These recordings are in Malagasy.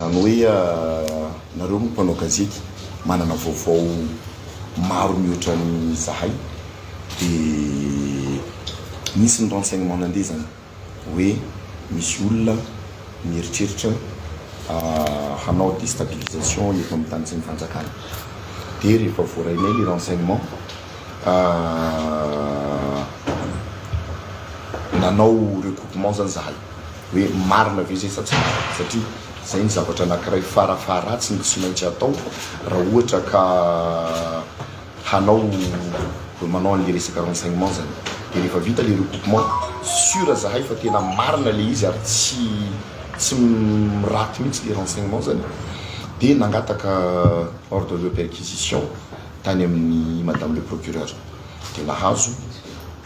Zany hoe nareo moa mpanao gazety manana vaovao maro mihoatra ny zahay dia nisy ny renseignement nandeha zany hoe misy olona mieritreritra hanao déstabilisation eto amin'ny tany sy ny fanjakana dia rehefa voarainay le renseignement nanao recoupement zany zahay hoe marina ve zay satria zay ny zavatra anankiray farafaharatsiny tsy maintsy atao raha ohatra ka hanao manao an'le resaka renseignement zany dia rehefa vita le recoupement sûr zahay fa tena marina le izy ary tsy miraty mihitsy le renseignement zany dia nangataka ordre de perquisition tany amin'ny madame le procureur dia nahazo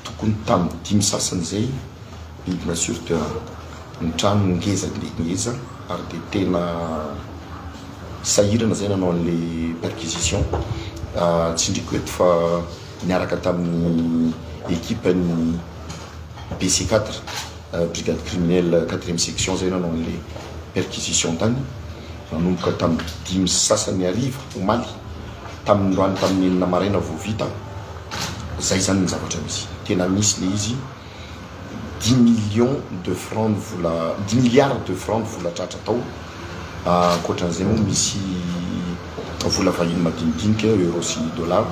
tokony tamin'ny 5 sasany zay bien sûr ny trano ngeza ary dia tena sahirana zay nanao an'le perquisition tsindriko eto fa niaraka tamin'ny équipe-ny BC4 brigade criminelle 4e section zay nanao an'le perquisition tany nanomboka tamin'ny 5 sasany ariva omaly tamin'ny roany tamin'ny enina maraina vao vita zay zany ny zavatra misy tena misy le izy 10 millions de francs vola 10 milliards de francs vola tratra tao ankoatran'izay moa misy vola vahiny madinidinika euro sy dollar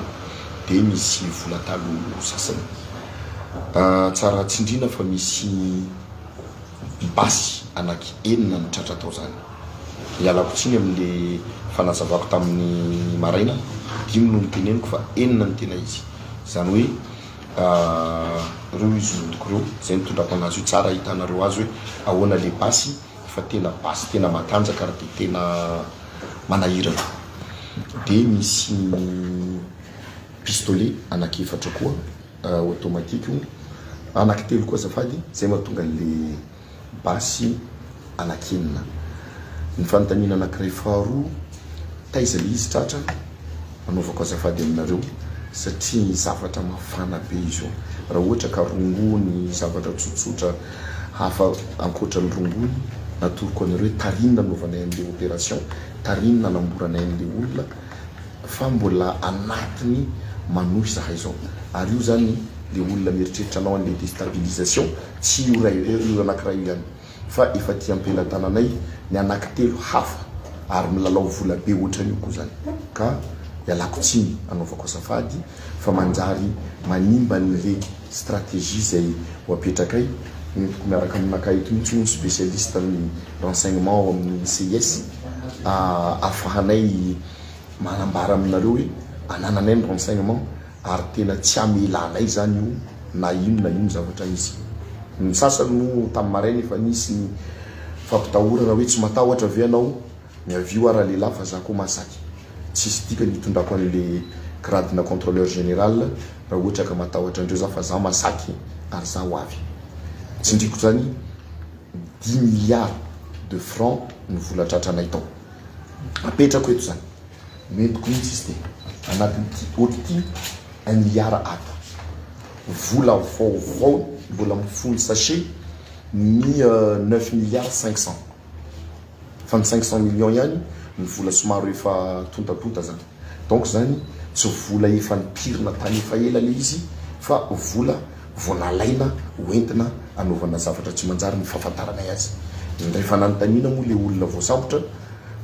dia misy vola talo sasany tsara tsindrina fa misy basy anaky enina ny tratra tao zany ialako tsiny amin'le fanazavako tamin'ny maraina 5 no niteneniko fa enina ny tena izy zany hoe reo izy lodoko reo zay nitondrako anazy io tsara hitanareo azy hoe ahoana le basy fa tena basy tena matanjaka ary dia tena manahirana dia misy pistolet anaky efatra koa automatique anaky telo koa zafady zay mahatonga le basy anaky enina ny fanontaniana anakiray faharoa taiza le izy tratra anaovako azafady aminareo satria zavatra mafana be izy io raha ohatra ka rongony zavatra tsotsotra hafa ankoatra ny rongony natoroko anareo hoe tarinina novanay an'le opération tarinina namboranay an'le olona fa mbola anatiny manohy zahay zao ary io zany le olona mieritreritra anao an'le déstabilisation tsy io anankiray io ihany fa efa ty ampelatananay ny anankitelo hafa ary milalao vola be ohatran'io koa zany ka ialako tsiny anaovako azafady fa manjary manimba n'le stratégie zay ho apetrakay miaraka aminakay eto mihitsy ny spécialiste amin'ny renseignement ao amin'ny CIS ahafahanay manambara aminareo hoe anananay ny renseignement ary tena tsy amelanay zany io na ino zavatra izy ny sasany no tamin'ny maraina efa nisy ny fampitahorana hoe tsy matahotra ve anao miavio ara lehilahy fa za koa masaky tsisy tika nitondrako an'le gradina contrôleur général raha ohatra ka matahotra andreo za fa za masaky ary za ho avy tsindriko zany 10 milliards de francs ny vola tratranay tao apetrako eto zany mentiko mihitsy izy te anatin'ty ohaty 1 milliard ato vola vaovao mbola mifony sachet ny 9 milliards 500 fa ny 500 millions ihany ny vola somaro efa tontatonta zany donc zany tsy vola efa nipirina tany efa ela le izy fa vola vonalaina hoentina anaovana zavatra tsy manjary ny fahafantaranay azy rehefa nanontaniana moa le olona voasambotra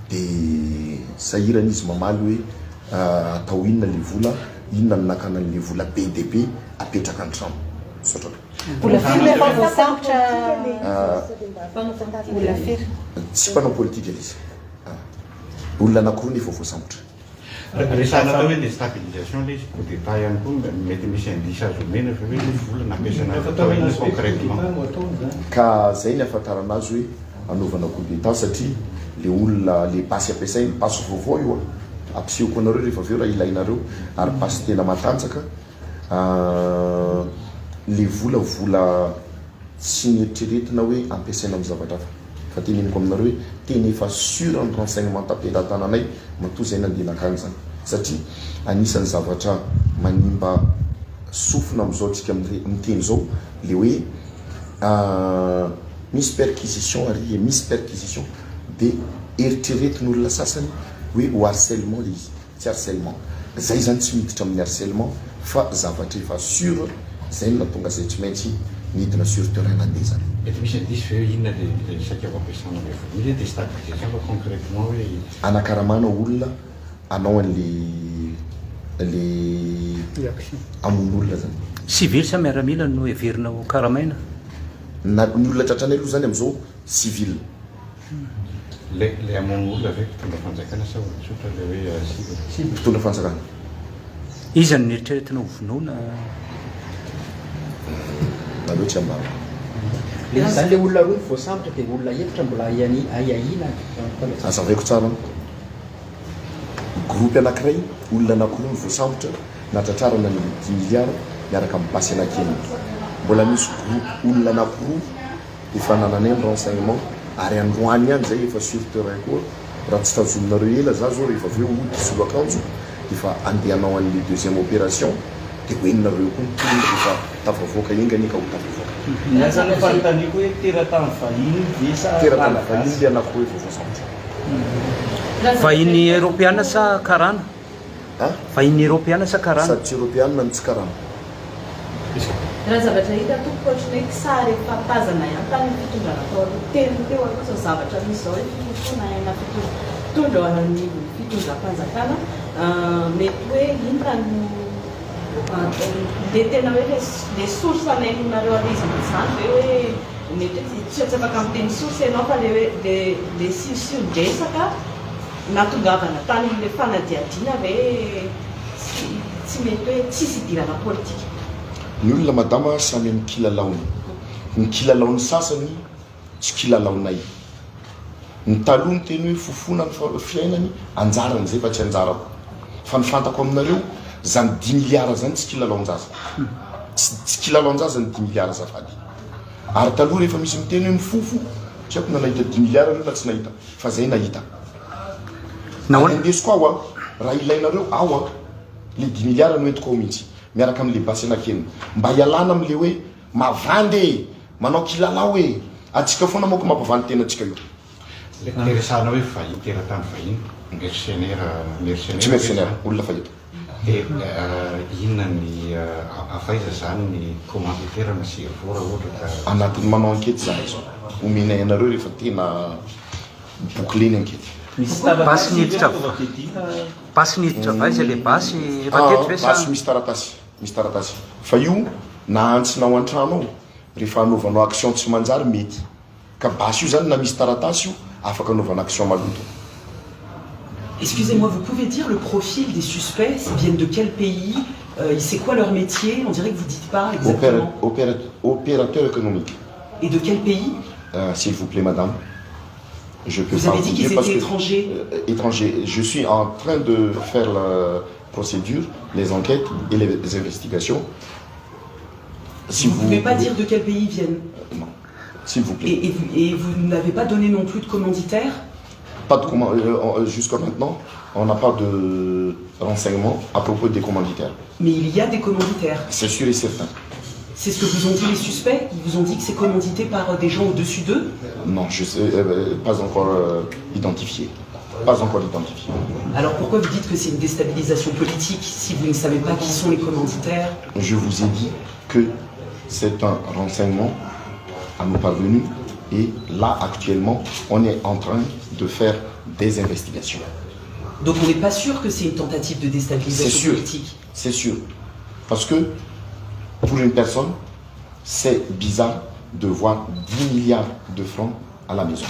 dia sahirana izy mamaly hoe atao inona le vola inona ny nakana le vola be dia be apetraka ny trano sotra tsy mpanao politika le izy olona anankiroa nefa voasambotra resana atao hoe déstabilisation le izy coup d'état ihany koa mety misy indisy azo omena fa hoe le vola nampiasana atao ina concrètement ka zay ny ahafantarana azy hoe anaovana coup d'état satria le olona le basy ampiasainy basy vaovao io ampisehoko anareo rehefa aveo raha ilainareo ary basy tena matanjaka le vola tsy nieritreretina hoe ampiasaina amin'ny zavatra hafa fa teneniko aminareo hoe tena efa sûr ny renseignement tapelatananay matoa zay nandeha nakany zany satria anisan'ny zavatra manimba sofina am'izao tsika miteny zao le hoe misy perquisition ary misy perquisition dia eritreretin'olona sasany hoe ho harcèlement le izy tsy harcèlement zay zany tsy miditra amin'ny harcèlement fa zavatra efa sûr zay no natonga zay tsy maintsy midina sur terrain nandeha zany. Mety misy indisy hoe inona le saika fampiasana le famille déstabilisation fa concrètement hoe anakaramana olona anao an'le amon'olona zany civil sa miaramila no everina ho karamaina na ny olona tratranay aloha zany am'izao civil le amon'olona ve mpitondra fanjakana sa tsotra le hoe mpitondra fanjakana izy ny eritreretina ho vonoana naloha tsy ambara zany le olona roa voasambotra dia olona efitra mbola aiahina azavaiko tsara groupe anankiray olona anankiroa ny voasambotra natratrarana ny 10 milliards miaraka amin'ny basy anakely mbola misy groupe olona anankiroa efa nananay ny renseignement ary androany ihany zay efa sur terrain koa raha tsy tazonareo ela za zao rehefa avy eo ody solo-akanjo efa andehanao an'le deuxième opération dia hoeninareo koa mitondra rehefa tafavoaka ingany ka ho tafavoaka Nasaan fanontaniako hoe teratany vahiny ve sa teratany vahiny le anankiroa efa voasambotra vahiny européana sa karana vahiny européana sa karana sady tsy européanina ny tsy karana raha zavatra hita tompoko ohatrany hoe sary efa tazana ihany tany fitondrana atao aloha teny teo aloha zao zavatra misy zao hoe fitonaina fitondra ho an'ny fitondram-panjakana mety hoe inona dia tena hoe le source anainonareo aliziny izany ve hoe mety tsy afaka miteny source ianao fa le hoe le siosion-dresaka natongavana tany le fanadiadiana ve tsy mety hoe tsisy idirana politika. ny olona madama samy amin'ny kilalaony ny kilalaony sasany tsy kilalaonay ny taloha ny teny hoe fofona ny fiainany anjarany zay fa tsy anjarako fa ny fantako aminareo zany 10 milliards zany tsy kilalaon-jaza tsy kilalaon-jaza ny 10 milliards zafady ary taloha rehefa misy miteny hoe mifofo tsy haiko na nahita 10 milliards io na tsy nahita fa zay nahita andesiko ao raha ilainareo ao le 10 milliards no entiko ao mihitsy miaraka amin'le basy anakeny mba hialana amin'le hoe mavandy manao kilalao e atsika foana moako mampavandy tena atsika io le resana hoe vahiny teratany vahiny tsy mercenaire olona fahita inona ny afaiza zany ny commanditaire na cerveau raha ohatra ka anatin'ny manao ankety zany izy omenay anareo rehefa tena bouclé ny ankety basy niditra vaiza le basy efa teto ve basy misy taratasy fa io na antsinao an-trano ao rehefa anaovanao action tsy manjary mety ka basy io zany na misy taratasy io afaka anaovanao action maloto. Excusez-moi, vous pouvez dire le profil des suspects, ils viennent de quel pays, c'est quoi leur métier? On dirait que vous ne dites pas exactement. Opérateur économique. Et de quel pays? S'il vous plaît, madame. Je peux vous avez dit qu'ils étaient étrangers. Étrangers. Je suis en train de faire la procédure, les enquêtes et les investigations. Si vous ne pouvez pas dire de quel pays ils viennent? Non. S'il vous plaît. Et vous n'avez pas donné non plus de commanditaire? Pas de jusqu'à maintenant, on n'a pas de renseignements à propos des commanditaires. Mais il y a des commanditaires. C'est sûr et certain. C'est ce que vous ont dit les suspects? Ils vous ont dit que c'est commandité par des gens au-dessus d'eux? Non, je sais, pas encore identifié. Pas encore identifié. Alors pourquoi vous dites que c'est une déstabilisation politique si vous ne savez pas qui sont les commanditaires? Je vous ai dit que c'est un renseignement à nous parvenu. Et là, actuellement, on est en train de faire des investigations. Donc on n'est pas sûr que c'est une tentative de déstabilisation politique? C'est sûr. Parce que pour une personne, c'est bizarre de voir 10 milliards de francs à la maison.